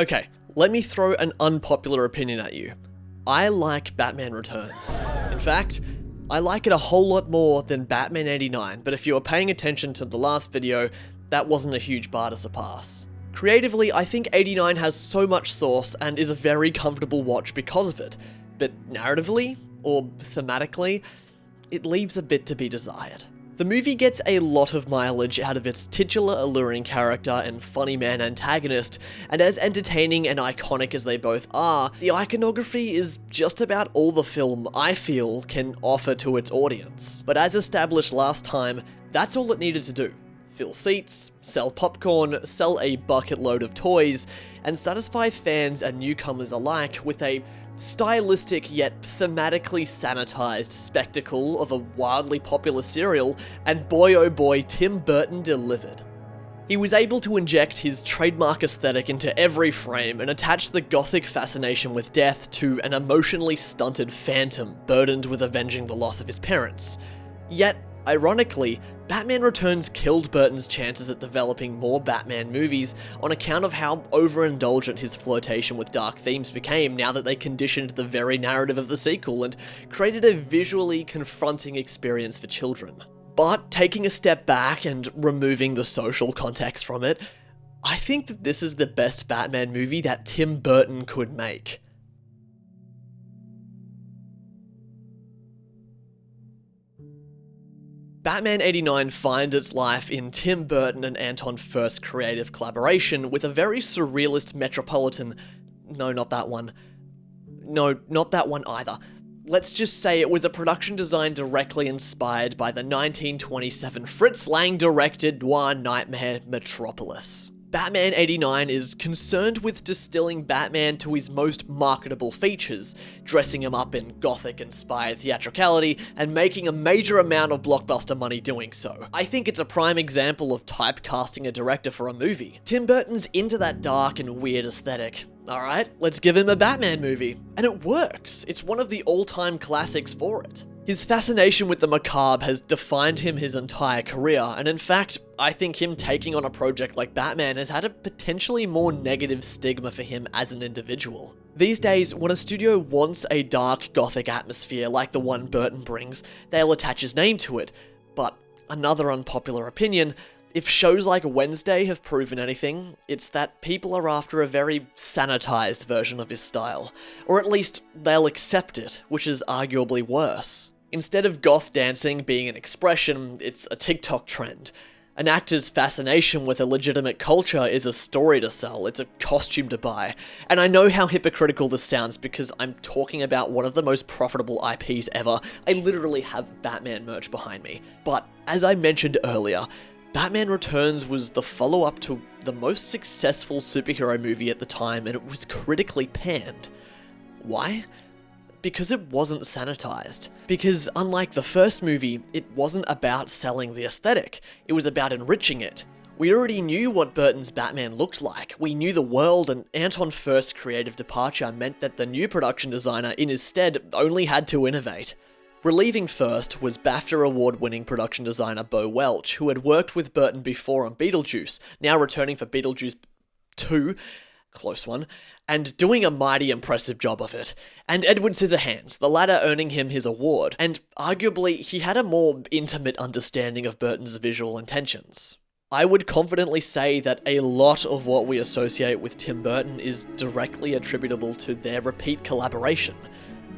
Okay, let me throw an unpopular opinion at you. I like Batman Returns. In fact, I like it a whole lot more than Batman 89, but if you were paying attention to the last video, that wasn't a huge bar to surpass. Creatively, I think 89 has so much sauce and is a very comfortable watch because of it, but narratively, or thematically, it leaves a bit to be desired. The movie gets a lot of mileage out of its titular alluring character and funny man antagonist, and as entertaining and iconic as they both are, the iconography is just about all the film, I feel, can offer to its audience. But as established last time, that's all it needed to do. Fill seats, sell popcorn, sell a bucket load of toys, and satisfy fans and newcomers alike with a stylistic yet thematically sanitized spectacle of a wildly popular serial, and boy oh boy, Tim Burton delivered. He was able to inject his trademark aesthetic into every frame and attach the Gothic fascination with death to an emotionally stunted phantom burdened with avenging the loss of his parents. Yet, ironically, Batman Returns killed Burton's chances at developing more Batman movies on account of how overindulgent his flirtation with dark themes became now that they conditioned the very narrative of the sequel and created a visually confronting experience for children. But taking a step back and removing the social context from it, I think that this is the best Batman movie that Tim Burton could make. Batman 89 finds its life in Tim Burton and Anton Furst's creative collaboration with a very surrealist metropolitan... No, not that one. No, not that one either. Let's just say it was a production design directly inspired by the 1927 Fritz Lang-directed noir nightmare Metropolis. Batman 89 is concerned with distilling Batman to his most marketable features, dressing him up in Gothic-inspired theatricality, and making a major amount of blockbuster money doing so. I think it's a prime example of typecasting a director for a movie. Tim Burton's into that dark and weird aesthetic. Alright, let's give him a Batman movie. And it works. It's one of the all-time classics for it. His fascination with the macabre has defined him his entire career, and in fact, I think him taking on a project like Batman has had a potentially more negative stigma for him as an individual. These days, when a studio wants a dark Gothic atmosphere like the one Burton brings, they'll attach his name to it. But another unpopular opinion, if shows like Wednesday have proven anything, it's that people are after a very sanitized version of his style. Or at least, they'll accept it, which is arguably worse. Instead of goth dancing being an expression, it's a TikTok trend. An actor's fascination with a legitimate culture is a story to sell, it's a costume to buy. And I know how hypocritical this sounds because I'm talking about one of the most profitable IPs ever. I literally have Batman merch behind me. But, as I mentioned earlier, Batman Returns was the follow-up to the most successful superhero movie at the time, and it was critically panned. Why? Because it wasn't sanitized. Because unlike the first movie, it wasn't about selling the aesthetic, it was about enriching it. We already knew what Burton's Batman looked like, we knew the world, and Anton Furst's creative departure meant that the new production designer in his stead only had to innovate. Relieving Furst was BAFTA award-winning production designer Bo Welch, who had worked with Burton before on Beetlejuice, now returning for Beetlejuice 2, close one, and doing a mighty impressive job of it. And Edward Scissorhands, the latter earning him his award, and arguably he had a more intimate understanding of Burton's visual intentions. I would confidently say that a lot of what we associate with Tim Burton is directly attributable to their repeat collaboration.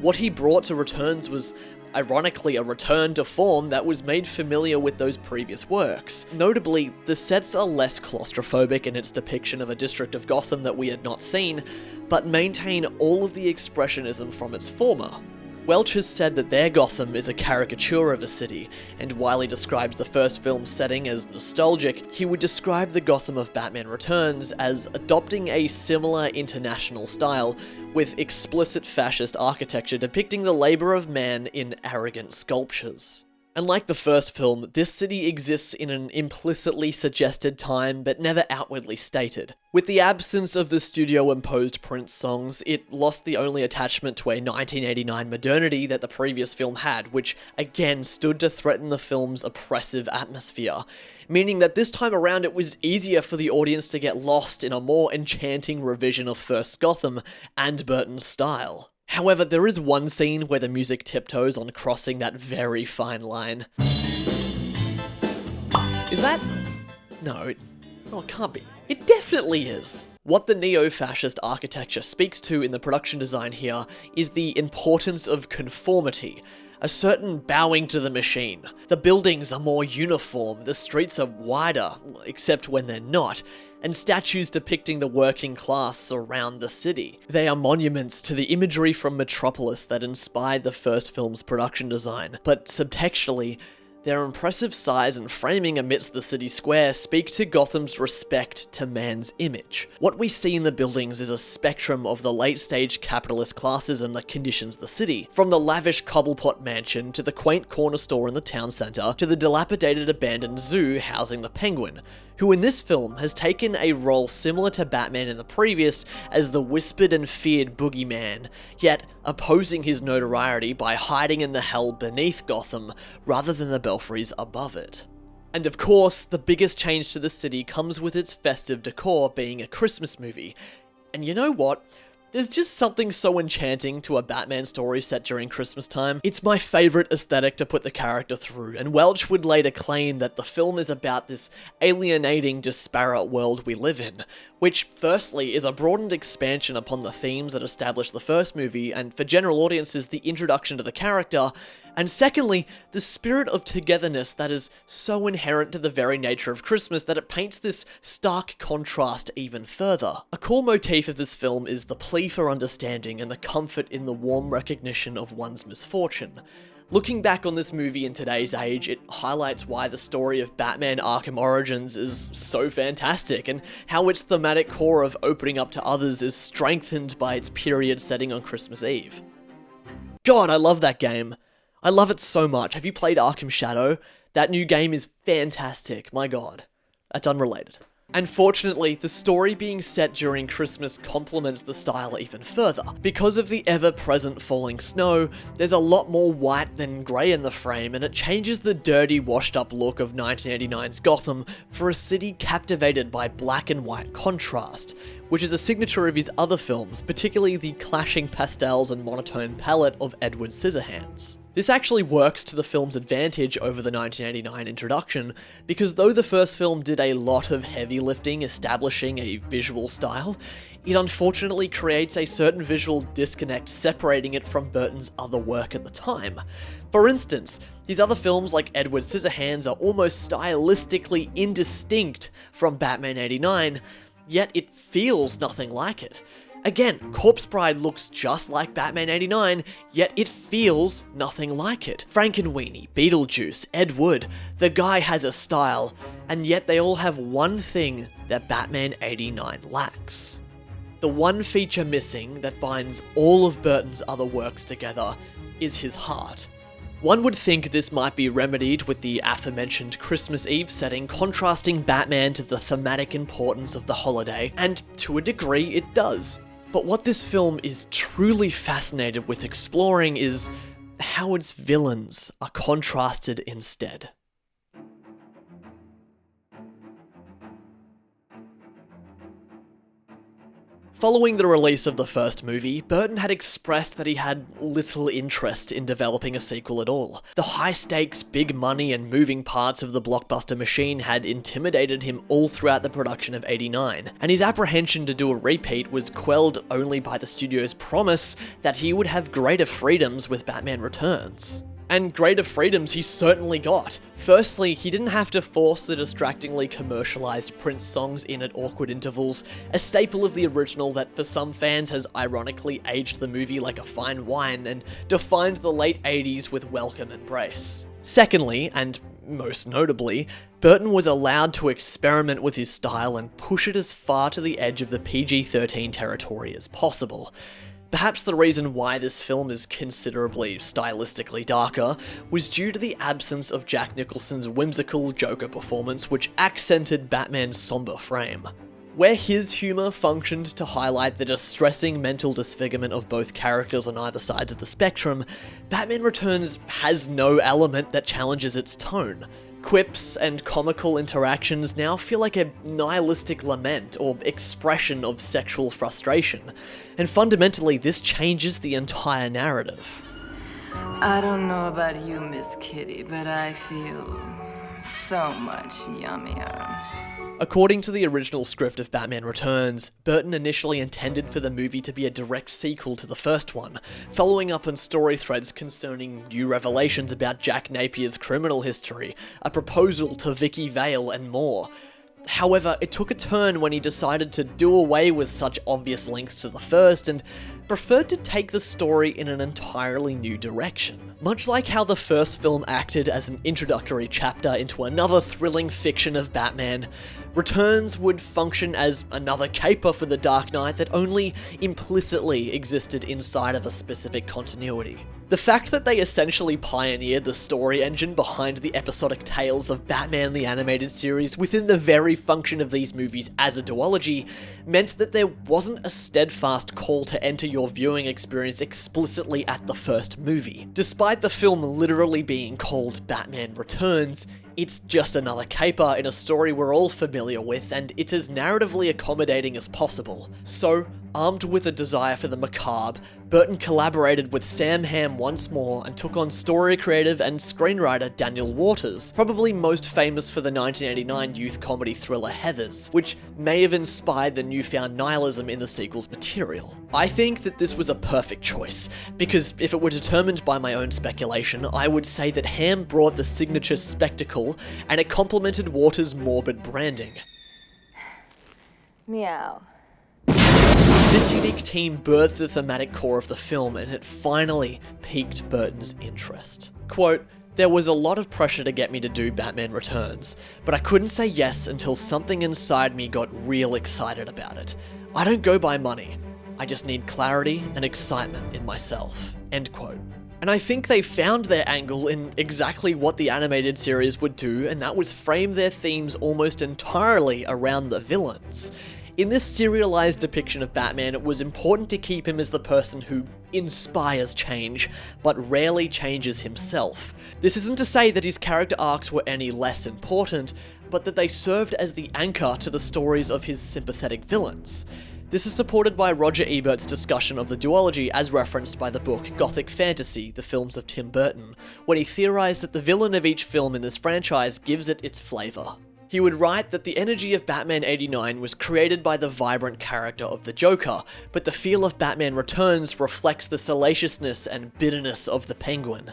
What he brought to Returns was, ironically, a return to form that was made familiar with those previous works. Notably, the sets are less claustrophobic in its depiction of a district of Gotham that we had not seen, but maintain all of the expressionism from its former. Welch has said that their Gotham is a caricature of a city, and while he describes the first film's setting as nostalgic, he would describe the Gotham of Batman Returns as adopting a similar international style, with explicit fascist architecture depicting the labour of man in arrogant sculptures. And like the first film, this city exists in an implicitly suggested time, but never outwardly stated. With the absence of the studio-imposed Prince songs, it lost the only attachment to a 1989 modernity that the previous film had, which again stood to threaten the film's oppressive atmosphere, meaning that this time around it was easier for the audience to get lost in a more enchanting revision of Furst's Gotham and Burton's style. However, there is one scene where the music tiptoes on crossing that very fine line. Is that? No, it can't be. It definitely is. What the neo-fascist architecture speaks to in the production design here is the importance of conformity, a certain bowing to the machine. The buildings are more uniform, the streets are wider, except when they're not, and statues depicting the working class surround the city. They are monuments to the imagery from Metropolis that inspired the first film's production design, but subtextually, their impressive size and framing amidst the city square speak to Gotham's respect to man's image. What we see in the buildings is a spectrum of the late-stage capitalist classism that conditions the city, from the lavish cobblepot mansion to the quaint corner store in the town centre to the dilapidated abandoned zoo housing the Penguin, who in this film has taken a role similar to Batman in the previous as the whispered and feared boogeyman, yet opposing his notoriety by hiding in the hell beneath Gotham rather than the belfries above it. And of course, the biggest change to the city comes with its festive decor being a Christmas movie. And you know what? There's just something so enchanting to a Batman story set during Christmas time. It's my favourite aesthetic to put the character through, and Welch would later claim that the film is about this alienating, disparate world we live in, which firstly is a broadened expansion upon the themes that established the first movie, and for general audiences the introduction to the character, and secondly, the spirit of togetherness that is so inherent to the very nature of Christmas that it paints this stark contrast even further. A core motif of this film is the plea for understanding and the comfort in the warm recognition of one's misfortune. Looking back on this movie in today's age, it highlights why the story of Batman Arkham Origins is so fantastic, and how its thematic core of opening up to others is strengthened by its period setting on Christmas Eve. God, I love that game. I love it so much. Have you played Arkham Shadow? That new game is fantastic, my god. That's unrelated. And fortunately, the story being set during Christmas complements the style even further. Because of the ever-present falling snow, there's a lot more white than grey in the frame, and it changes the dirty, washed-up look of 1989's Gotham for a city captivated by black and white contrast, which is a signature of his other films, particularly the clashing pastels and monotone palette of Edward Scissorhands. This actually works to the film's advantage over the 1989 introduction, because though the first film did a lot of heavy lifting establishing a visual style, it unfortunately creates a certain visual disconnect separating it from Burton's other work at the time. For instance, his other films like Edward Scissorhands are almost stylistically indistinct from Batman 89, yet it feels nothing like it. Again, Corpse Bride looks just like Batman 89, yet it feels nothing like it. Frankenweenie, Beetlejuice, Ed Wood, the guy has a style, and yet they all have one thing that Batman 89 lacks. The one feature missing that binds all of Burton's other works together is his heart. One would think this might be remedied with the aforementioned Christmas Eve setting contrasting Batman to the thematic importance of the holiday, and to a degree it does. But what this film is truly fascinated with exploring is how its villains are contrasted instead. Following the release of the first movie, Burton had expressed that he had little interest in developing a sequel at all. The high-stakes, big money and moving parts of the blockbuster machine had intimidated him all throughout the production of 89, and his apprehension to do a repeat was quelled only by the studio's promise that he would have greater freedoms with Batman Returns. And greater freedoms he certainly got. Firstly, he didn't have to force the distractingly commercialized Prince songs in at awkward intervals, a staple of the original that for some fans has ironically aged the movie like a fine wine and defined the late 80s with welcome embrace. Secondly, and most notably, Burton was allowed to experiment with his style and push it as far to the edge of the PG-13 territory as possible. Perhaps the reason why this film is considerably stylistically darker was due to the absence of Jack Nicholson's whimsical Joker performance, which accented Batman's somber frame. Where his humour functioned to highlight the distressing mental disfigurement of both characters on either sides of the spectrum, Batman Returns has no element that challenges its tone. Quips and comical interactions now feel like a nihilistic lament or expression of sexual frustration, and fundamentally this changes the entire narrative. I don't know about you, Miss Kitty, but I feel so much yummier. According to the original script of Batman Returns, Burton initially intended for the movie to be a direct sequel to the first one, following up on story threads concerning new revelations about Jack Napier's criminal history, a proposal to Vicky Vale, and more. However, it took a turn when he decided to do away with such obvious links to the first and preferred to take the story in an entirely new direction. Much like how the first film acted as an introductory chapter into another thrilling fiction of Batman, Returns would function as another caper for the Dark Knight that only implicitly existed inside of a specific continuity. The fact that they essentially pioneered the story engine behind the episodic tales of Batman the Animated Series within the very function of these movies as a duology meant that there wasn't a steadfast call to enter your viewing experience explicitly at the first movie. Despite the film literally being called Batman Returns, it's just another caper in a story we're all familiar with, and it's as narratively accommodating as possible. So, armed with a desire for the macabre, Burton collaborated with Sam Hamm once more and took on story creative and screenwriter Daniel Waters, probably most famous for the 1989 youth comedy thriller Heathers, which may have inspired the newfound nihilism in the sequel's material. I think that this was a perfect choice, because if it were determined by my own speculation, I would say that Hamm brought the signature spectacle and it complemented Waters' morbid branding. Meow. This unique team birthed the thematic core of the film, and it finally piqued Burton's interest. Quote, "There was a lot of pressure to get me to do Batman Returns, but I couldn't say yes until something inside me got real excited about it. I don't go by money. I just need clarity and excitement in myself." End quote. And I think they found their angle in exactly what the animated series would do, and that was frame their themes almost entirely around the villains. In this serialized depiction of Batman, it was important to keep him as the person who inspires change, but rarely changes himself. This isn't to say that his character arcs were any less important, but that they served as the anchor to the stories of his sympathetic villains. This is supported by Roger Ebert's discussion of the duology as referenced by the book Gothic Fantasy, the films of Tim Burton, when he theorized that the villain of each film in this franchise gives it its flavor. He would write that the energy of Batman 89 was created by the vibrant character of the Joker, but the feel of Batman Returns reflects the salaciousness and bitterness of the Penguin.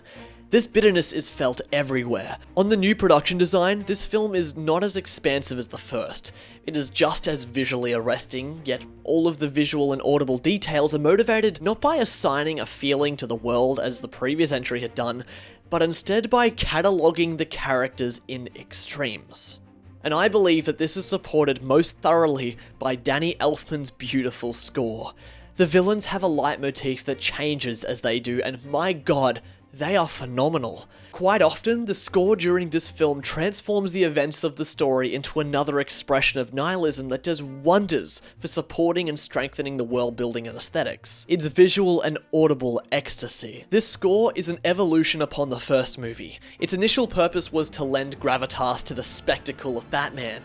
This bitterness is felt everywhere. On the new production design, this film is not as expansive as the first. It is just as visually arresting, yet all of the visual and audible details are motivated not by assigning a feeling to the world as the previous entry had done, but instead by cataloguing the characters in extremes. And I believe that this is supported most thoroughly by Danny Elfman's beautiful score. The villains have a leitmotif that changes as they do, and my god, they are phenomenal. Quite often, the score during this film transforms the events of the story into another expression of nihilism that does wonders for supporting and strengthening the world building and aesthetics. It's visual and audible ecstasy. This score is an evolution upon the first movie. Its initial purpose was to lend gravitas to the spectacle of Batman.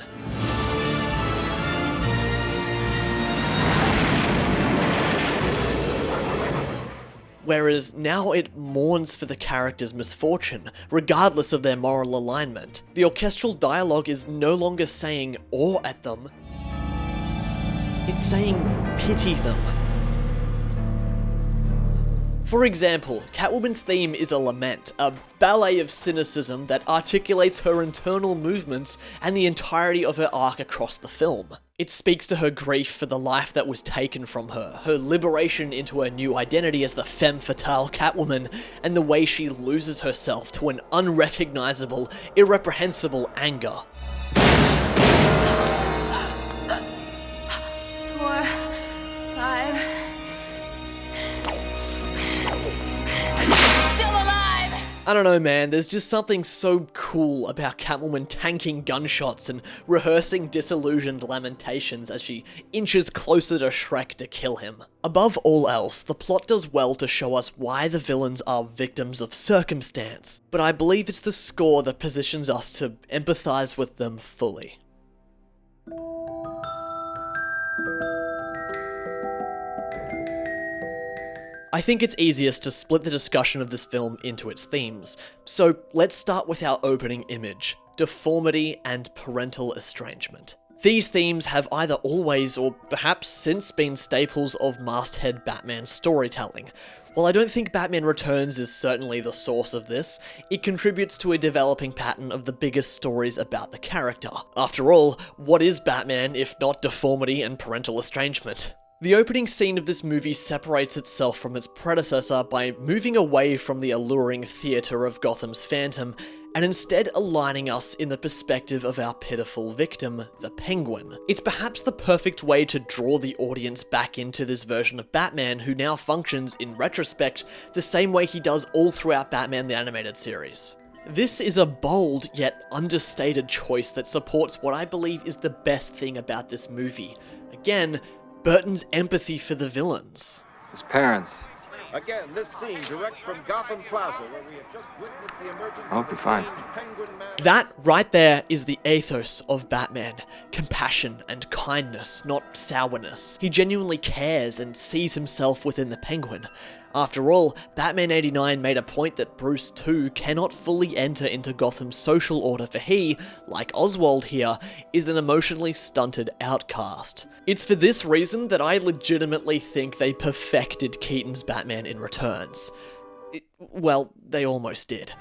Whereas now it mourns for the character's misfortune, regardless of their moral alignment. The orchestral dialogue is no longer saying awe at them, it's saying pity them. For example, Catwoman's theme is a lament, a ballet of cynicism that articulates her internal movements and the entirety of her arc across the film. It speaks to her grief for the life that was taken from her, her liberation into her new identity as the femme fatale Catwoman, and the way she loses herself to an unrecognizable, irreprehensible anger. I don't know, man, there's just something so cool about Catwoman tanking gunshots and rehearsing disillusioned lamentations as she inches closer to Shrek to kill him. Above all else, the plot does well to show us why the villains are victims of circumstance, but I believe it's the score that positions us to empathize with them fully. I think it's easiest to split the discussion of this film into its themes, so let's start with our opening image: deformity and parental estrangement. These themes have either always or perhaps since been staples of masthead Batman storytelling. While I don't think Batman Returns is certainly the source of this, it contributes to a developing pattern of the biggest stories about the character. After all, what is Batman if not deformity and parental estrangement? The opening scene of this movie separates itself from its predecessor by moving away from the alluring theatre of Gotham's Phantom and instead aligning us in the perspective of our pitiful victim, the Penguin. It's perhaps the perfect way to draw the audience back into this version of Batman who now functions, in retrospect, the same way he does all throughout Batman the Animated Series. This is a bold yet understated choice that supports what I believe is the best thing about this movie. Again, Burton's empathy for the villains. His parents. Again, this scene direct from Gotham Plaza, where we have just witnessed the emergence I hope he finds them. Penguin Man. That right there is the ethos of Batman. Compassion and kindness, not sourness. He genuinely cares and sees himself within the Penguin. After all, Batman 89 made a point that Bruce too cannot fully enter into Gotham's social order, for he, like Oswald here, is an emotionally stunted outcast. It's for this reason that I legitimately think they perfected Keaton's Batman in Returns. Well, they almost did.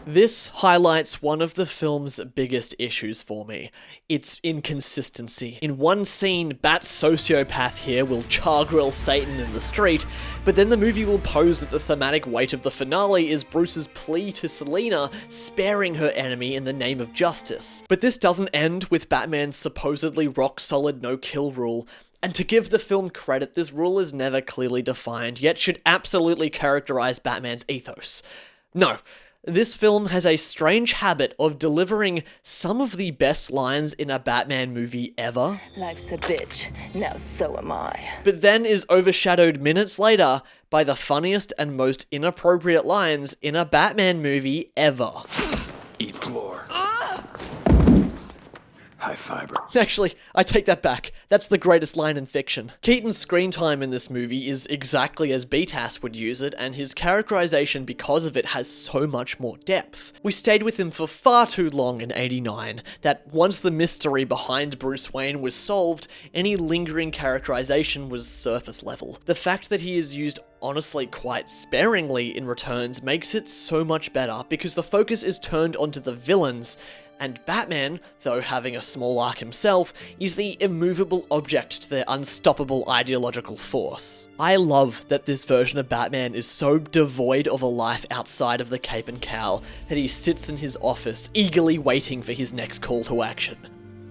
This highlights one of the film's biggest issues for me: its inconsistency. In one scene, Bat sociopath here will char-grill Satan in the street, but then the movie will pose that the thematic weight of the finale is Bruce's plea to Selina sparing her enemy in the name of justice. But this doesn't end with Batman's supposedly rock-solid no-kill rule. And to give the film credit, this rule is never clearly defined, yet should absolutely characterize Batman's ethos. No. This film has a strange habit of delivering some of the best lines in a Batman movie ever. Life's a bitch, now so am I. But then is overshadowed minutes later by the funniest and most inappropriate lines in a Batman movie ever. Eat floor. High fiber. Actually, I take that back. That's the greatest line in fiction. Keaton's screen time in this movie is exactly as Betas would use it, and his characterization because of it has so much more depth. We stayed with him for far too long in 89, that once the mystery behind Bruce Wayne was solved, any lingering characterization was surface level. The fact that he is used honestly quite sparingly in Returns makes it so much better, because the focus is turned onto the villains, and Batman, though having a small arc himself, is the immovable object to their unstoppable ideological force. I love that this version of Batman is so devoid of a life outside of the cape and cowl that he sits in his office eagerly waiting for his next call to action.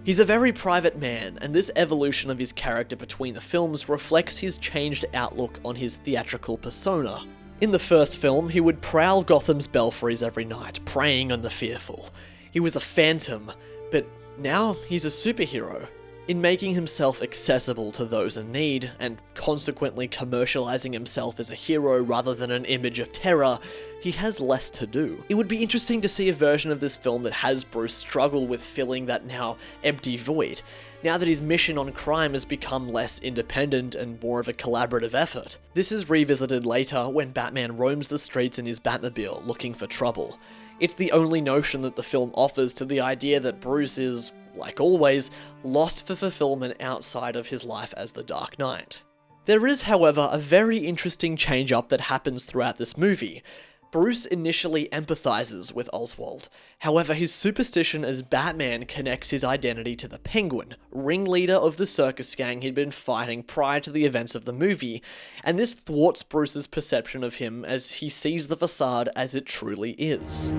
He's a very private man, and this evolution of his character between the films reflects his changed outlook on his theatrical persona. In the first film, he would prowl Gotham's belfries every night, preying on the fearful. He was a phantom, but now he's a superhero. In making himself accessible to those in need, and consequently commercializing himself as a hero rather than an image of terror, he has less to do. It would be interesting to see a version of this film that has Bruce struggle with filling that now empty void, now that his mission on crime has become less independent and more of a collaborative effort. This is revisited later when Batman roams the streets in his Batmobile looking for trouble. It's the only notion that the film offers to the idea that Bruce is, like always, lost for fulfillment outside of his life as the Dark Knight. There is, however, a very interesting change-up that happens throughout this movie. Bruce initially empathizes with Oswald. However, his superstition as Batman connects his identity to the Penguin, ringleader of the circus gang he'd been fighting prior to the events of the movie, and this thwarts Bruce's perception of him as he sees the facade as it truly is.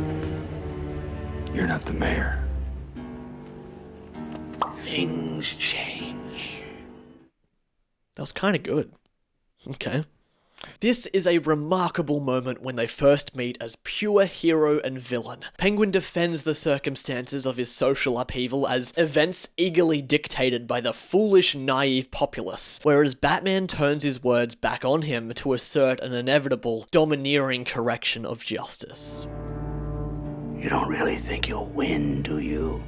You're not the mayor. Things change. That was kind of good. Okay. This is a remarkable moment when they first meet as pure hero and villain. Penguin defends the circumstances of his social upheaval as events eagerly dictated by the foolish, naive populace, whereas Batman turns his words back on him to assert an inevitable, domineering correction of justice. You don't really think you'll win, do you?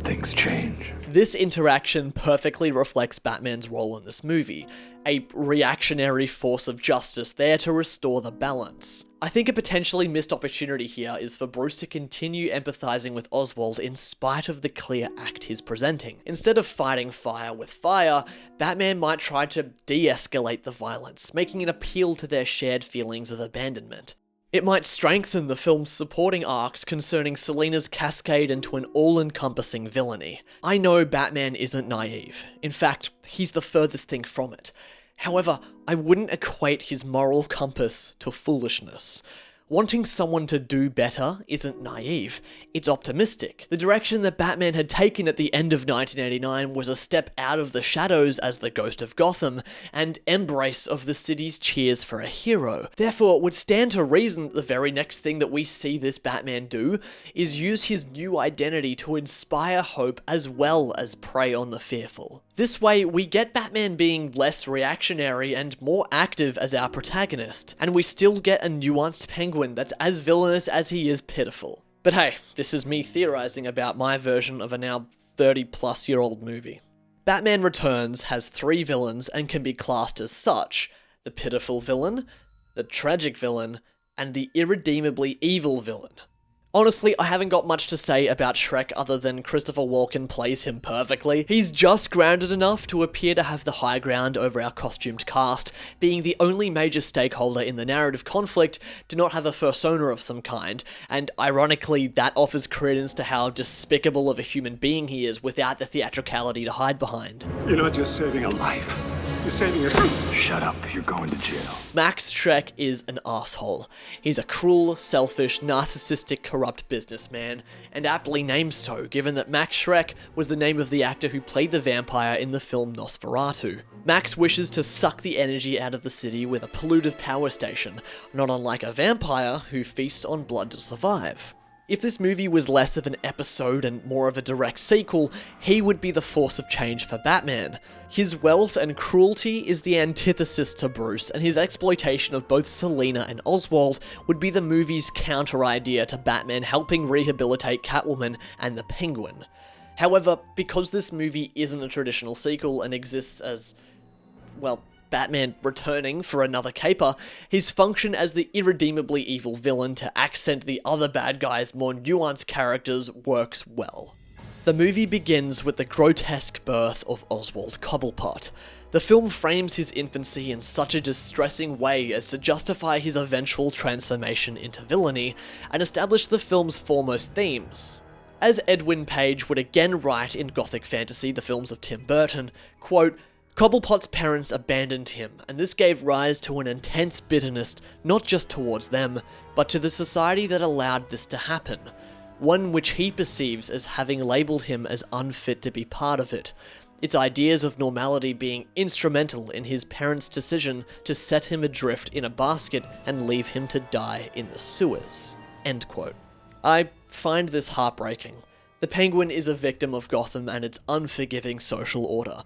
Things change. This interaction perfectly reflects Batman's role in this movie, a reactionary force of justice there to restore the balance. I think a potentially missed opportunity here is for Bruce to continue empathizing with Oswald in spite of the clear act he's presenting. Instead of fighting fire with fire, Batman might try to de-escalate the violence, making an appeal to their shared feelings of abandonment. It might strengthen the film's supporting arcs concerning Selina's cascade into an all-encompassing villainy. I know Batman isn't naive. In fact, he's the furthest thing from it. However, I wouldn't equate his moral compass to foolishness. Wanting someone to do better isn't naive, it's optimistic. The direction that Batman had taken at the end of 1989 was a step out of the shadows as the ghost of Gotham, and embrace of the city's cheers for a hero. Therefore, it would stand to reason that the very next thing that we see this Batman do is use his new identity to inspire hope as well as prey on the fearful. This way, we get Batman being less reactionary and more active as our protagonist, and we still get a nuanced Penguin that's as villainous as he is pitiful. But hey, this is me theorizing about my version of a now 30-plus-year-old movie. Batman Returns has 3 villains and can be classed as such: the pitiful villain, the tragic villain, and the irredeemably evil villain. Honestly, I haven't got much to say about Shrek other than Christopher Walken plays him perfectly. He's just grounded enough to appear to have the high ground over our costumed cast, being the only major stakeholder in the narrative conflict to not have a persona of some kind, and ironically, that offers credence to how despicable of a human being he is without the theatricality to hide behind. You're not just saving a life. You're saving your... Shut up, you're going to jail. Max Schreck is an asshole. He's a cruel, selfish, narcissistic, corrupt businessman, and aptly named so, given that Max Schreck was the name of the actor who played the vampire in the film Nosferatu. Max wishes to suck the energy out of the city with a pollutive power station, not unlike a vampire who feasts on blood to survive. If this movie was less of an episode and more of a direct sequel, he would be the force of change for Batman. His wealth and cruelty is the antithesis to Bruce, and his exploitation of both Selina and Oswald would be the movie's counter-idea to Batman helping rehabilitate Catwoman and the Penguin. However, because this movie isn't a traditional sequel and exists as, well, Batman returning for another caper, his function as the irredeemably evil villain to accent the other bad guys' more nuanced characters works well. The movie begins with the grotesque birth of Oswald Cobblepot. The film frames his infancy in such a distressing way as to justify his eventual transformation into villainy, and establish the film's foremost themes. As Edwin Page would again write in Gothic fantasy, the films of Tim Burton, quote, "Cobblepot's parents abandoned him, and this gave rise to an intense bitterness not just towards them, but to the society that allowed this to happen, one which he perceives as having labelled him as unfit to be part of it, its ideas of normality being instrumental in his parents' decision to set him adrift in a basket and leave him to die in the sewers." End quote. I find this heartbreaking. The Penguin is a victim of Gotham and its unforgiving social order.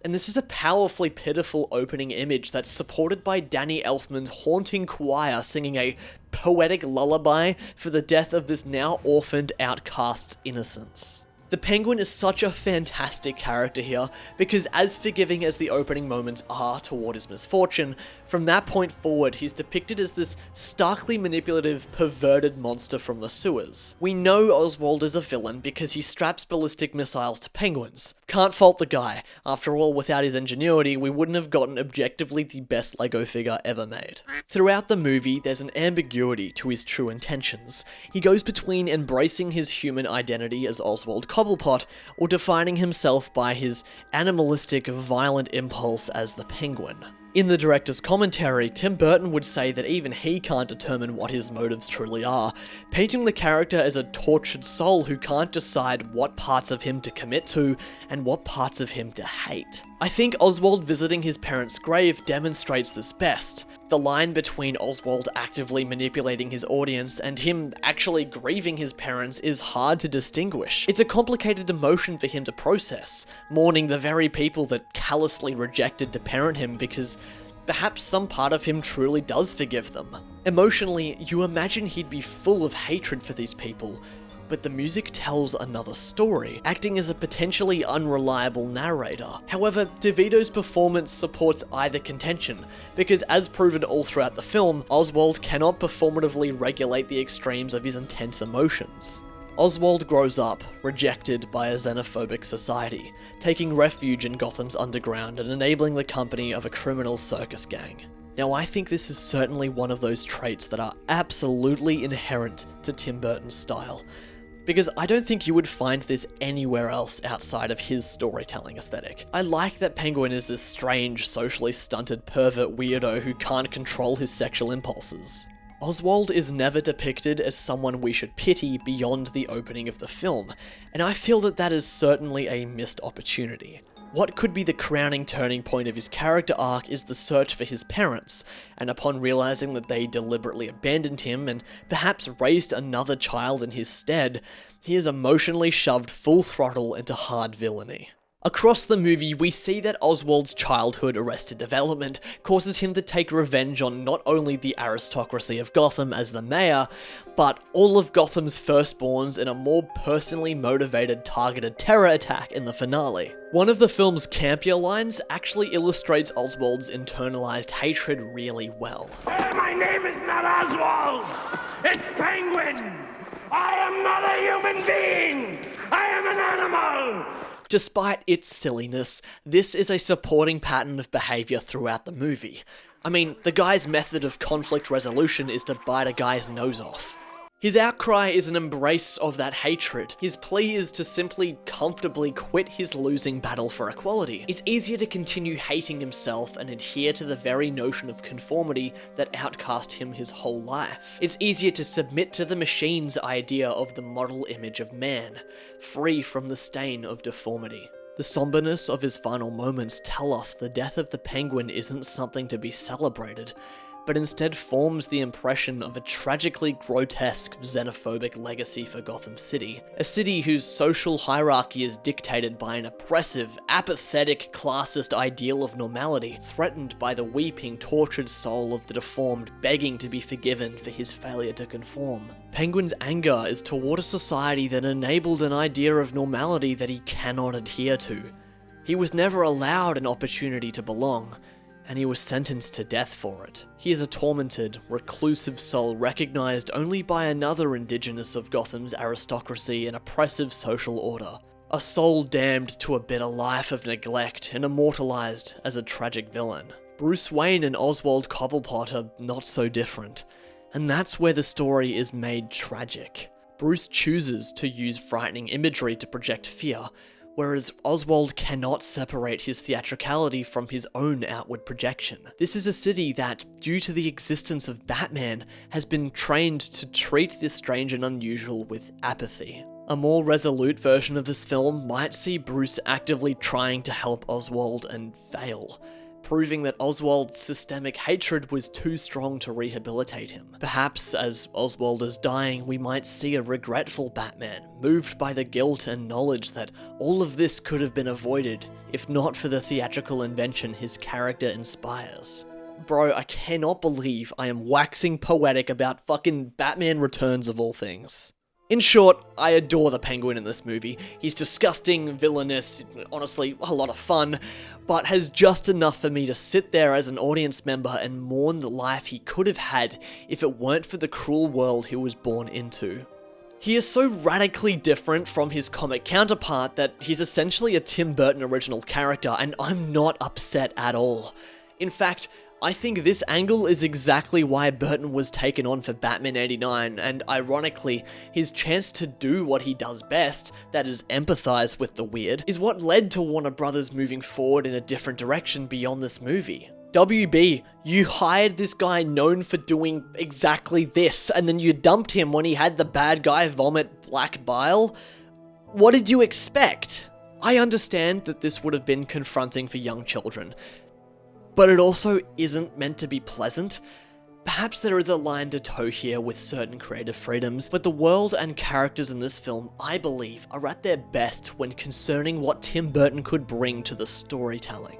And this is a powerfully pitiful opening image that's supported by Danny Elfman's haunting choir singing a poetic lullaby for the death of this now orphaned outcast's innocence. The Penguin is such a fantastic character here, because as forgiving as the opening moments are toward his misfortune, from that point forward he's depicted as this starkly manipulative, perverted monster from the sewers. We know Oswald is a villain because he straps ballistic missiles to penguins. Can't fault the guy. After all, without his ingenuity, we wouldn't have gotten objectively the best Lego figure ever made. Throughout the movie, there's an ambiguity to his true intentions. He goes between embracing his human identity as Oswald Cobblepot, or defining himself by his animalistic, violent impulse as the Penguin. In the director's commentary, Tim Burton would say that even he can't determine what his motives truly are, painting the character as a tortured soul who can't decide what parts of him to commit to and what parts of him to hate. I think Oswald visiting his parents' grave demonstrates this best. The line between Oswald actively manipulating his audience and him actually grieving his parents is hard to distinguish. It's a complicated emotion for him to process, mourning the very people that callously rejected to parent him because perhaps some part of him truly does forgive them. Emotionally, you imagine he'd be full of hatred for these people, but the music tells another story, acting as a potentially unreliable narrator. However, DeVito's performance supports either contention, because as proven all throughout the film, Oswald cannot performatively regulate the extremes of his intense emotions. Oswald grows up, rejected by a xenophobic society, taking refuge in Gotham's underground and enabling the company of a criminal circus gang. Now, I think this is certainly one of those traits that are absolutely inherent to Tim Burton's style, because I don't think you would find this anywhere else outside of his storytelling aesthetic. I like that Penguin is this strange, socially stunted pervert weirdo who can't control his sexual impulses. Oswald is never depicted as someone we should pity beyond the opening of the film, and I feel that that is certainly a missed opportunity. What could be the crowning turning point of his character arc is the search for his parents, and upon realizing that they deliberately abandoned him and perhaps raised another child in his stead, he is emotionally shoved full throttle into hard villainy. Across the movie, we see that Oswald's childhood arrested development causes him to take revenge on not only the aristocracy of Gotham as the mayor, but all of Gotham's firstborns in a more personally motivated targeted terror attack in the finale. One of the film's campier lines actually illustrates Oswald's internalized hatred really well. My name is not Oswald! It's Penguin! I am not a human being! I am an animal! Despite its silliness, this is a supporting pattern of behaviour throughout the movie. I mean, the guy's method of conflict resolution is to bite a guy's nose off. His outcry is an embrace of that hatred. His plea is to simply comfortably quit his losing battle for equality. It's easier to continue hating himself and adhere to the very notion of conformity that outcast him his whole life. It's easier to submit to the machine's idea of the model image of man, free from the stain of deformity. The somberness of his final moments tell us the death of the Penguin isn't something to be celebrated, but instead forms the impression of a tragically grotesque xenophobic legacy for Gotham City. A city whose social hierarchy is dictated by an oppressive, apathetic, classist ideal of normality, threatened by the weeping, tortured soul of the deformed begging to be forgiven for his failure to conform. Penguin's anger is toward a society that enabled an idea of normality that he cannot adhere to. He was never allowed an opportunity to belong, and he was sentenced to death for it. He is a tormented, reclusive soul recognized only by another indigenous of Gotham's aristocracy and oppressive social order. A soul damned to a bitter life of neglect and immortalized as a tragic villain. Bruce Wayne and Oswald Cobblepot are not so different, and that's where the story is made tragic. Bruce chooses to use frightening imagery to project fear, whereas Oswald cannot separate his theatricality from his own outward projection. This is a city that, due to the existence of Batman, has been trained to treat the strange and unusual with apathy. A more resolute version of this film might see Bruce actively trying to help Oswald and fail, proving that Oswald's systemic hatred was too strong to rehabilitate him. Perhaps, as Oswald is dying, we might see a regretful Batman, moved by the guilt and knowledge that all of this could have been avoided, if not for the theatrical invention his character inspires. Bro, I cannot believe I am waxing poetic about fucking Batman Returns of all things. In short, I adore the Penguin in this movie. He's disgusting, villainous, honestly a lot of fun, but has just enough for me to sit there as an audience member and mourn the life he could have had if it weren't for the cruel world he was born into. He is so radically different from his comic counterpart that he's essentially a Tim Burton original character, and I'm not upset at all. In fact, I think this angle is exactly why Burton was taken on for Batman 89, and ironically, his chance to do what he does best, that is empathize with the weird, is what led to Warner Brothers moving forward in a different direction beyond this movie. WB, you hired this guy known for doing exactly this, and then you dumped him when he had the bad guy vomit black bile? What did you expect? I understand that this would have been confronting for young children, but it also isn't meant to be pleasant. Perhaps there is a line to toe here with certain creative freedoms, but the world and characters in this film, I believe, are at their best when concerning what Tim Burton could bring to the storytelling.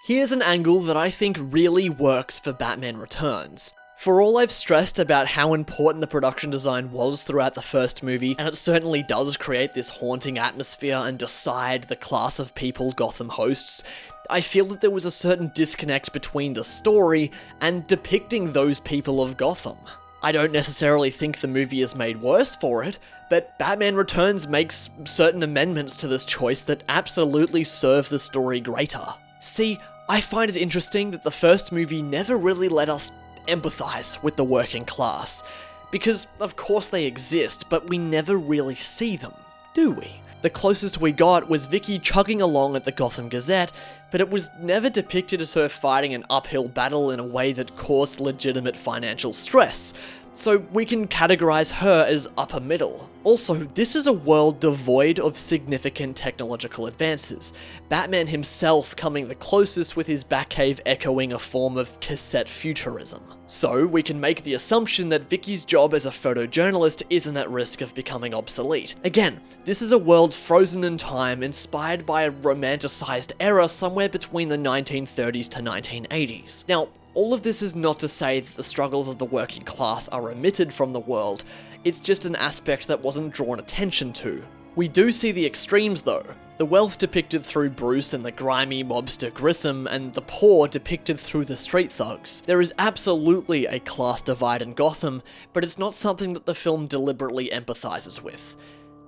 Here's an angle that I think really works for Batman Returns. For all I've stressed about how important the production design was throughout the first movie, and it certainly does create this haunting atmosphere and decide the class of people Gotham hosts, I feel that there was a certain disconnect between the story and depicting those people of Gotham. I don't necessarily think the movie is made worse for it, but Batman Returns makes certain amendments to this choice that absolutely serve the story greater. See, I find it interesting that the first movie never really let us empathize with the working class, because of course they exist, but we never really see them, do we? The closest we got was Vicky chugging along at the Gotham Gazette, but it was never depicted as her fighting an uphill battle in a way that caused legitimate financial stress, so we can categorize her as upper middle. Also, this is a world devoid of significant technological advances, Batman himself coming the closest with his Batcave echoing a form of cassette futurism. So we can make the assumption that Vicky's job as a photojournalist isn't at risk of becoming obsolete. Again, this is a world frozen in time, inspired by a romanticized era somewhere between the 1930s to 1980s. Now, all of this is not to say that the struggles of the working class are omitted from the world, it's just an aspect that wasn't drawn attention to. We do see the extremes though. The wealth depicted through Bruce and the grimy mobster Grissom, and the poor depicted through the street thugs. There is absolutely a class divide in Gotham, but it's not something that the film deliberately empathizes with.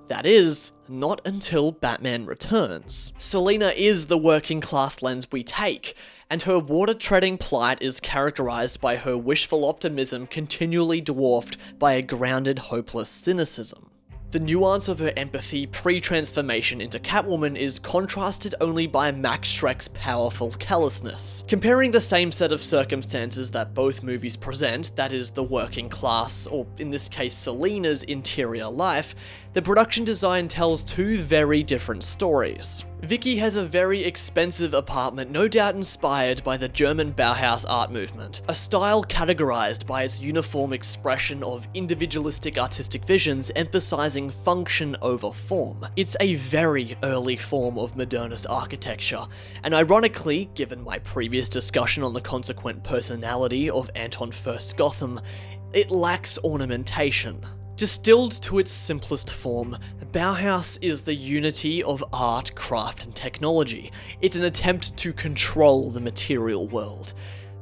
That is, not until Batman Returns. Selina is the working class lens we take, and her water-treading plight is characterized by her wishful optimism continually dwarfed by a grounded, hopeless cynicism. The nuance of her empathy pre-transformation into Catwoman is contrasted only by Max Schreck's powerful callousness. Comparing the same set of circumstances that both movies present, that is the working class, or in this case Selina's interior life, the production design tells two very different stories. Vicky has a very expensive apartment, no doubt inspired by the German Bauhaus art movement, a style categorized by its uniform expression of individualistic artistic visions emphasizing function over form. It's a very early form of modernist architecture, and ironically, given my previous discussion on the consequent personality of Anton Furst's Gotham, it lacks ornamentation. Distilled to its simplest form, Bauhaus is the unity of art, craft, and technology. It's an attempt to control the material world.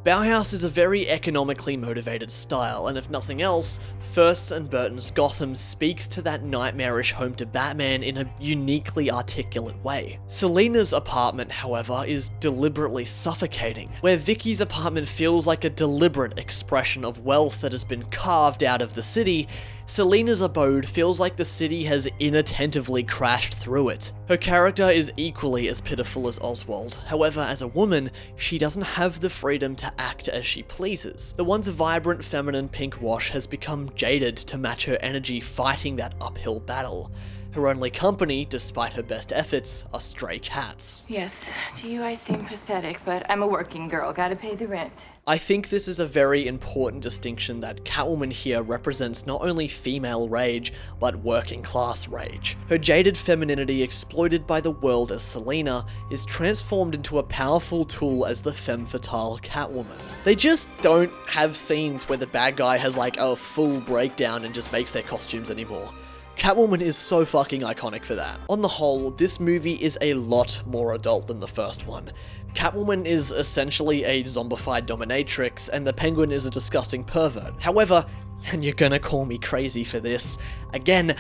Bauhaus is a very economically motivated style, and if nothing else, Furst and Burton's Gotham speaks to that nightmarish home to Batman in a uniquely articulate way. Selina's apartment, however, is deliberately suffocating, where Vicky's apartment feels like a deliberate expression of wealth that has been carved out of the city. Selina's abode feels like the city has inattentively crashed through it. Her character is equally as pitiful as Oswald, however, as a woman, she doesn't have the freedom to act as she pleases. The once vibrant feminine pink wash has become jaded to match her energy fighting that uphill battle. Her only company, despite her best efforts, are stray cats. Yes, to you I seem pathetic, but I'm a working girl, gotta pay the rent. I think this is a very important distinction that Catwoman here represents not only female rage, but working class rage. Her jaded femininity exploited by the world as Selina is transformed into a powerful tool as the femme fatale Catwoman. They just don't have scenes where the bad guy has like a full breakdown and just makes their costumes anymore. Catwoman is so fucking iconic for that. On the whole, this movie is a lot more adult than the first one. Catwoman is essentially a zombified dominatrix, and the Penguin is a disgusting pervert. However, and you're gonna call me crazy for this, again,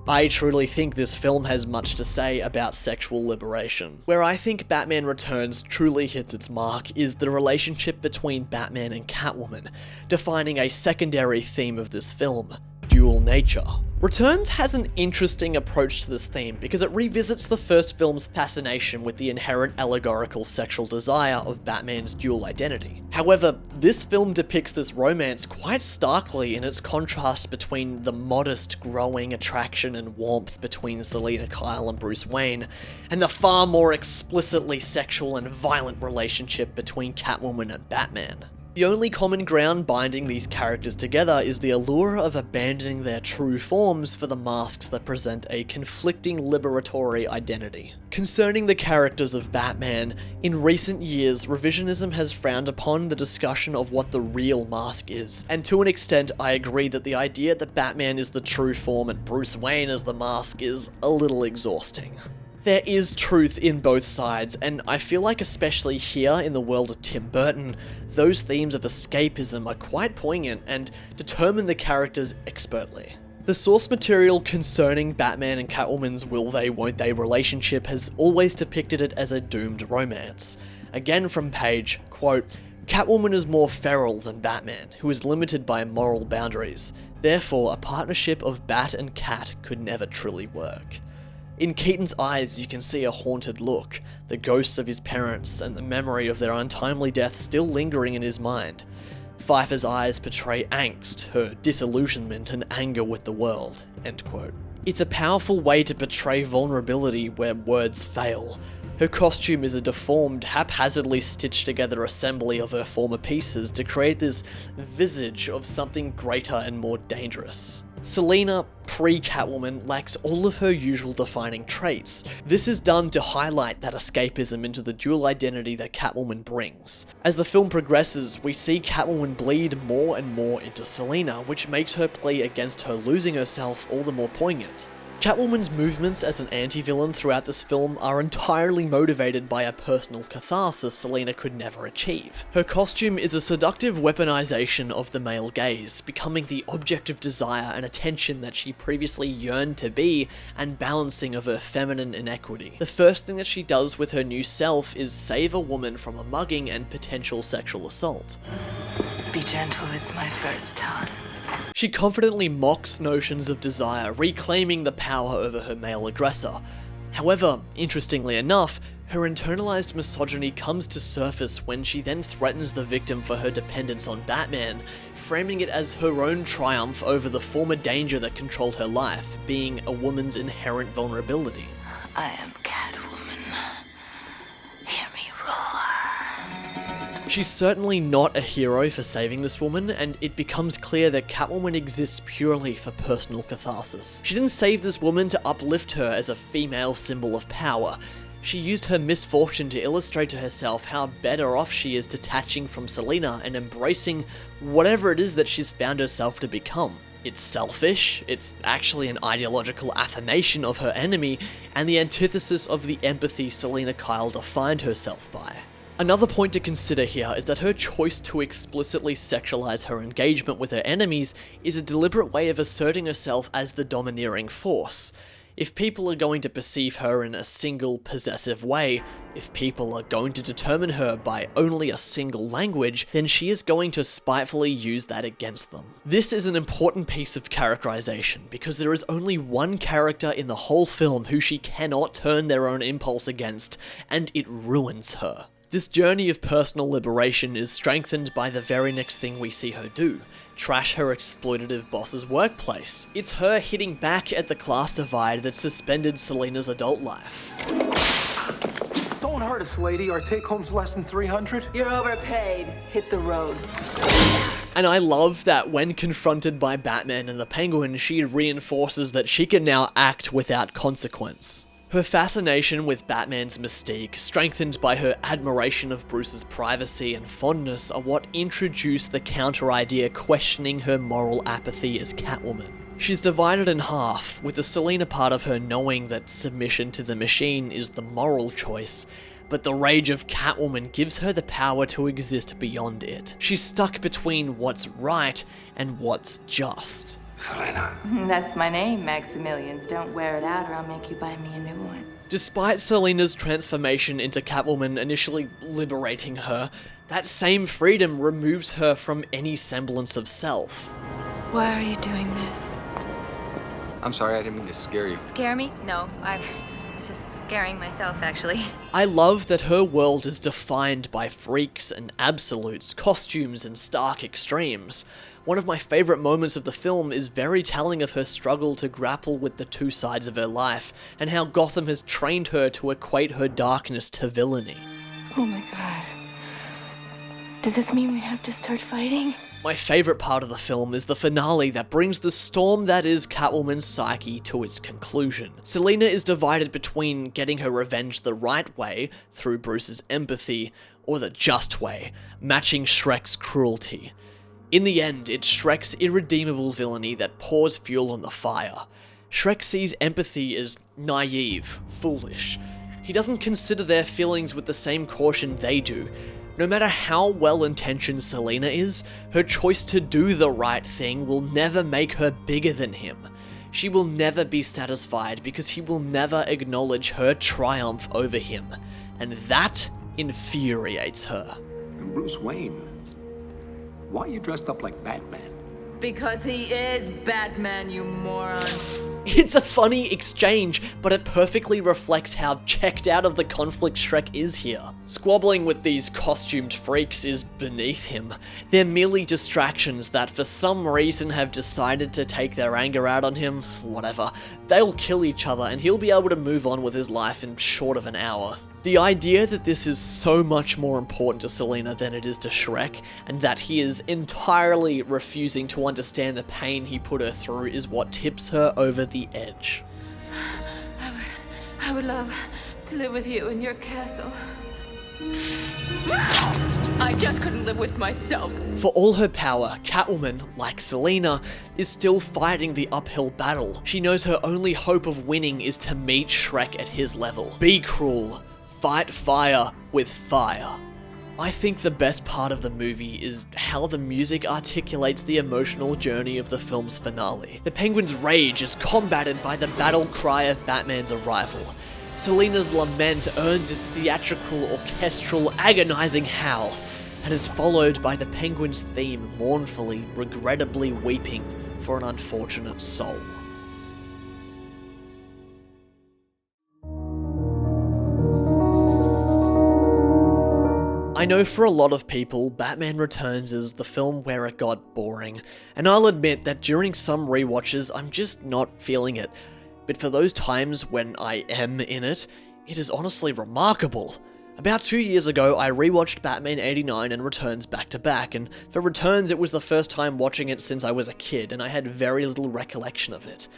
I truly think this film has much to say about sexual liberation. Where I think Batman Returns truly hits its mark is the relationship between Batman and Catwoman, defining a secondary theme of this film. dual nature. Returns has an interesting approach to this theme because it revisits the first film's fascination with the inherent allegorical sexual desire of Batman's dual identity. However, this film depicts this romance quite starkly in its contrast between the modest, growing attraction and warmth between Selina Kyle and Bruce Wayne, and the far more explicitly sexual and violent relationship between Catwoman and Batman. The only common ground binding these characters together is the allure of abandoning their true forms for the masks that present a conflicting liberatory identity. Concerning the characters of Batman, in recent years, revisionism has frowned upon the discussion of what the real mask is, and to an extent I agree that the idea that Batman is the true form and Bruce Wayne as the mask is a little exhausting. There is truth in both sides, and I feel like especially here in the world of Tim Burton, those themes of escapism are quite poignant and determine the characters expertly. The source material concerning Batman and Catwoman's will they won't they relationship has always depicted it as a doomed romance. Again from Page, quote, "Catwoman is more feral than Batman, who is limited by moral boundaries. Therefore, a partnership of Bat and Cat could never truly work." In Keaton's eyes, you can see a haunted look, the ghosts of his parents and the memory of their untimely death still lingering in his mind. Pfeiffer's eyes portray angst, her disillusionment and anger with the world, end quote. It's a powerful way to portray vulnerability where words fail. Her costume is a deformed, haphazardly stitched together assembly of her former pieces to create this visage of something greater and more dangerous. Selina, pre-Catwoman, lacks all of her usual defining traits. This is done to highlight that escapism into the dual identity that Catwoman brings. As the film progresses, we see Catwoman bleed more and more into Selina, which makes her plea against her losing herself all the more poignant. Catwoman's movements as an anti-villain throughout this film are entirely motivated by a personal catharsis Selina could never achieve. Her costume is a seductive weaponization of the male gaze, becoming the object of desire and attention that she previously yearned to be, and balancing of her feminine inequity. The first thing that she does with her new self is save a woman from a mugging and potential sexual assault. Be gentle, it's my first time. She confidently mocks notions of desire, reclaiming the power over her male aggressor. However, interestingly enough, her internalized misogyny comes to surface when she then threatens the victim for her dependence on Batman, framing it as her own triumph over the former danger that controlled her life, being a woman's inherent vulnerability. I am Catwoman. Hear me roar. She's certainly not a hero for saving this woman, and it becomes clear that Catwoman exists purely for personal catharsis. She didn't save this woman to uplift her as a female symbol of power. She used her misfortune to illustrate to herself how better off she is detaching from Selina and embracing whatever it is that she's found herself to become. It's selfish, it's actually an ideological affirmation of her enemy, and the antithesis of the empathy Selina Kyle defined herself by. Another point to consider here is that her choice to explicitly sexualize her engagement with her enemies is a deliberate way of asserting herself as the domineering force. If people are going to perceive her in a single, possessive way, if people are going to determine her by only a single language, then she is going to spitefully use that against them. This is an important piece of characterization, because there is only one character in the whole film who she cannot turn their own impulse against, and it ruins her. This journey of personal liberation is strengthened by the very next thing we see her do: trash her exploitative boss's workplace. It's her hitting back at the class divide that suspended Selina's adult life. Don't hurt us, lady. Our take-home's less than 300. You're overpaid. Hit the road. And I love that when confronted by Batman and the Penguin, she reinforces that she can now act without consequence. Her fascination with Batman's mystique, strengthened by her admiration of Bruce's privacy and fondness, are what introduce the counter-idea questioning her moral apathy as Catwoman. She's divided in half, with the Selina part of her knowing that submission to the machine is the moral choice, but the rage of Catwoman gives her the power to exist beyond it. She's stuck between what's right and what's just. Selina. That's my name, Maximilians. Don't wear it out or I'll make you buy me a new one. Despite Selina's transformation into Catwoman initially liberating her, that same freedom removes her from any semblance of self. Why are you doing this? I'm sorry, I didn't mean to scare you. Scare me? No, I was just scaring myself, actually. I love that her world is defined by freaks and absolutes, costumes and stark extremes. One of my favourite moments of the film is very telling of her struggle to grapple with the two sides of her life, and how Gotham has trained her to equate her darkness to villainy. Oh my god. Does this mean we have to start fighting? My favourite part of the film is the finale that brings the storm that is Catwoman's psyche to its conclusion. Selina is divided between getting her revenge the right way, through Bruce's empathy, or the just way, matching Shrek's cruelty. In the end, it's Shrek's irredeemable villainy that pours fuel on the fire. Shrek sees empathy as naive, foolish. He doesn't consider their feelings with the same caution they do. No matter how well-intentioned Selina is, her choice to do the right thing will never make her bigger than him. She will never be satisfied because he will never acknowledge her triumph over him, and that infuriates her. And Bruce Wayne, why are you dressed up like Batman? Because he is Batman, you moron. It's a funny exchange, but it perfectly reflects how checked out of the conflict Shrek is here. Squabbling with these costumed freaks is beneath him. They're merely distractions that for some reason have decided to take their anger out on him. Whatever. They'll kill each other and he'll be able to move on with his life in short of an hour. The idea that this is so much more important to Selina than it is to Shrek, and that he is entirely refusing to understand the pain he put her through is what tips her over the edge. I would love to live with you in your castle. I just couldn't live with myself. For all her power, Catwoman, like Selina, is still fighting the uphill battle. She knows her only hope of winning is to meet Shrek at his level. Be cruel. Fight fire with fire. I think the best part of the movie is how the music articulates the emotional journey of the film's finale. The Penguin's rage is combated by the battle cry of Batman's arrival. Selina's lament earns its theatrical, orchestral, agonizing howl, and is followed by the Penguin's theme mournfully, regrettably weeping for an unfortunate soul. I know for a lot of people, Batman Returns is the film where it got boring, and I'll admit that during some rewatches I'm just not feeling it, but for those times when I am in it, it is honestly remarkable. About 2 years ago, I rewatched Batman 89 and Returns back to back, and for Returns it was the first time watching it since I was a kid, and I had very little recollection of it.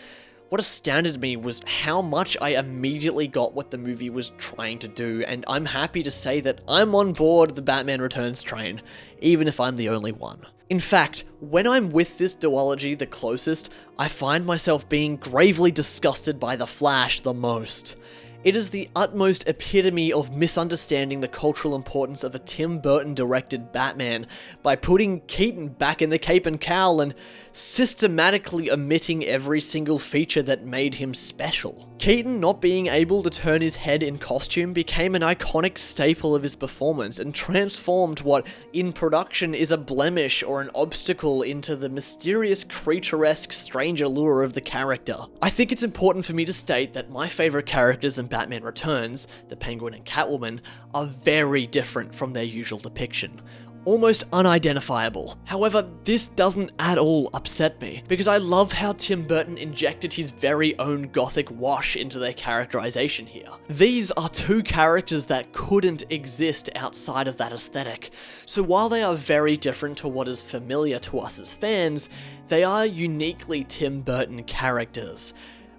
What astounded me was how much I immediately got what the movie was trying to do, and I'm happy to say that I'm on board the Batman Returns train, even if I'm the only one. In fact, when I'm with this duology the closest, I find myself being gravely disgusted by The Flash the most. It is the utmost epitome of misunderstanding the cultural importance of a Tim Burton directed Batman by putting Keaton back in the cape and cowl and systematically omitting every single feature that made him special. Keaton not being able to turn his head in costume became an iconic staple of his performance and transformed what in production is a blemish or an obstacle into the mysterious creaturesque strange allure of the character. I think it's important for me to state that my favourite characters in Batman Returns, the Penguin and Catwoman, are very different from their usual depiction. Almost unidentifiable. However, this doesn't at all upset me, because I love how Tim Burton injected his very own Gothic wash into their characterization here. These are two characters that couldn't exist outside of that aesthetic, so while they are very different to what is familiar to us as fans, they are uniquely Tim Burton characters.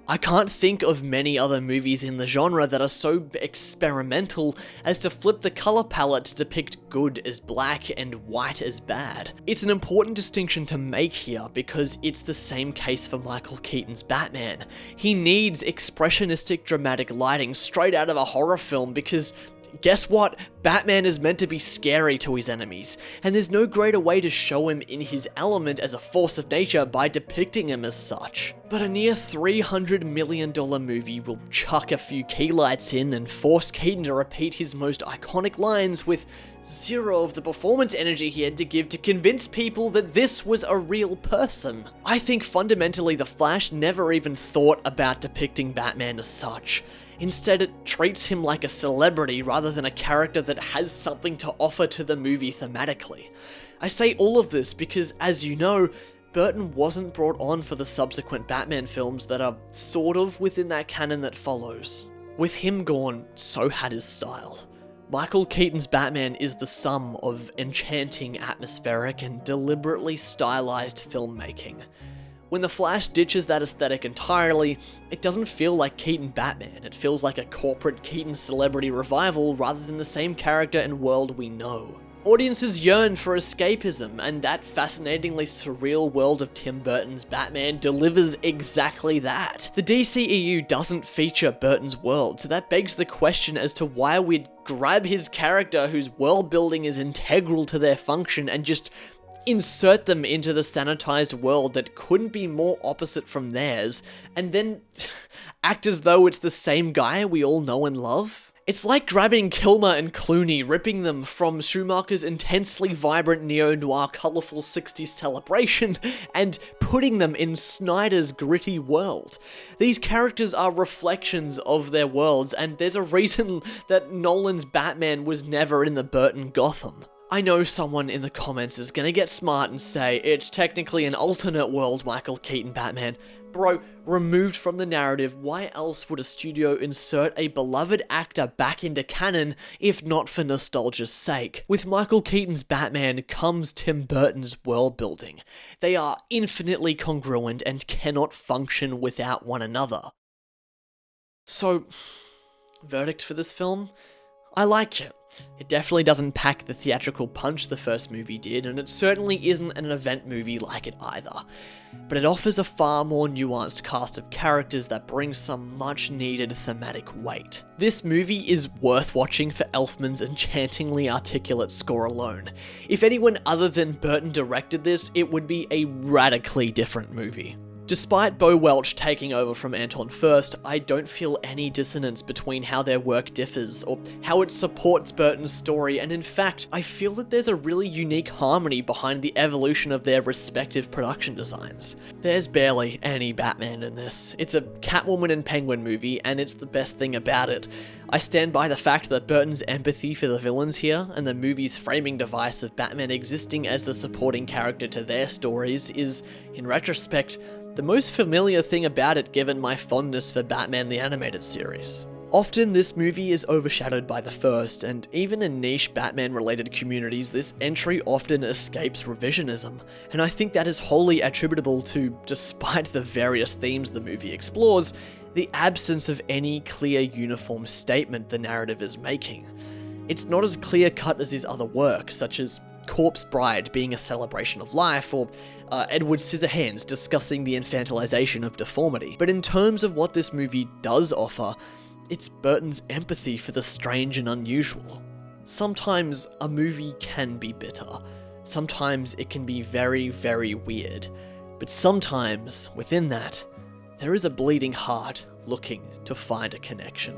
I can't think of many other movies in the genre that are so experimental as to flip the color palette to depict good as black and white as bad. It's an important distinction to make here because it's the same case for Michael Keaton's Batman. He needs expressionistic dramatic lighting straight out of a horror film because guess what? Batman is meant to be scary to his enemies, and there's no greater way to show him in his element as a force of nature by depicting him as such. But a near $300 million movie will chuck a few key lights in and force Keaton to repeat his most iconic lines with zero of the performance energy he had to give to convince people that this was a real person. I think fundamentally The Flash never even thought about depicting Batman as such. Instead, it treats him like a celebrity rather than a character that has something to offer to the movie thematically. I say all of this because, as you know, Burton wasn't brought on for the subsequent Batman films that are sort of within that canon that follows. With him gone, so had his style. Michael Keaton's Batman is the sum of enchanting atmospheric and deliberately stylized filmmaking. When The Flash ditches that aesthetic entirely, it doesn't feel like Keaton Batman, it feels like a corporate Keaton celebrity revival rather than the same character and world we know. Audiences yearn for escapism, and that fascinatingly surreal world of Tim Burton's Batman delivers exactly that. The DCEU doesn't feature Burton's world, so that begs the question as to why we'd grab his character whose world building is integral to their function and just insert them into the sanitized world that couldn't be more opposite from theirs, and then act as though it's the same guy we all know and love. It's like grabbing Kilmer and Clooney, ripping them from Schumacher's intensely vibrant neo-noir colourful 60s celebration, and putting them in Snyder's gritty world. These characters are reflections of their worlds, and there's a reason that Nolan's Batman was never in the Burton Gotham. I know someone in the comments is gonna get smart and say, it's technically an alternate world Michael Keaton Batman. Bro, removed from the narrative, why else would a studio insert a beloved actor back into canon if not for nostalgia's sake? With Michael Keaton's Batman comes Tim Burton's world building. They are infinitely congruent and cannot function without one another. So, verdict for this film? I like it. It definitely doesn't pack the theatrical punch the first movie did, and it certainly isn't an event movie like it either. But it offers a far more nuanced cast of characters that brings some much needed thematic weight. This movie is worth watching for Elfman's enchantingly articulate score alone. If anyone other than Burton directed this, it would be a radically different movie. Despite Bo Welch taking over from Anton Furst, I don't feel any dissonance between how their work differs, or how it supports Burton's story, and in fact, I feel that there's a really unique harmony behind the evolution of their respective production designs. There's barely any Batman in this. It's a Catwoman and Penguin movie, and it's the best thing about it. I stand by the fact that Burton's empathy for the villains here, and the movie's framing device of Batman existing as the supporting character to their stories is, in retrospect, the most familiar thing about it given my fondness for Batman the Animated Series. Often this movie is overshadowed by the first, and even in niche Batman-related communities, this entry often escapes revisionism, and I think that is wholly attributable to, despite the various themes the movie explores, the absence of any clear uniform statement the narrative is making. It's not as clear-cut as his other work, such as Corpse Bride being a celebration of life, or Edward Scissorhands discussing the infantilization of deformity. But in terms of what this movie does offer, it's Burton's empathy for the strange and unusual. Sometimes a movie can be bitter. Sometimes it can be very, very weird. But sometimes, within that, there is a bleeding heart looking to find a connection.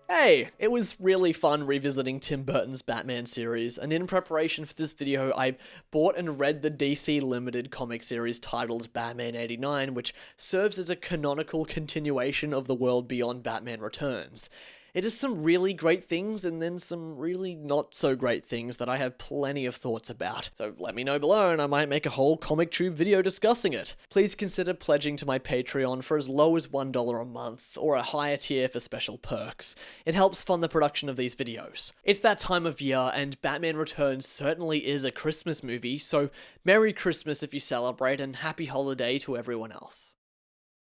Hey, it was really fun revisiting Tim Burton's Batman series, and in preparation for this video, I bought and read the DC Limited comic series titled Batman 89, which serves as a canonical continuation of the world beyond Batman Returns. It has some really great things and then some really not so great things that I have plenty of thoughts about. So let me know below and I might make a whole comic tube video discussing it. Please consider pledging to my Patreon for as low as $1 a month, or a higher tier for special perks. It helps fund the production of these videos. It's that time of year, and Batman Returns certainly is a Christmas movie, so Merry Christmas if you celebrate, and Happy Holiday to everyone else.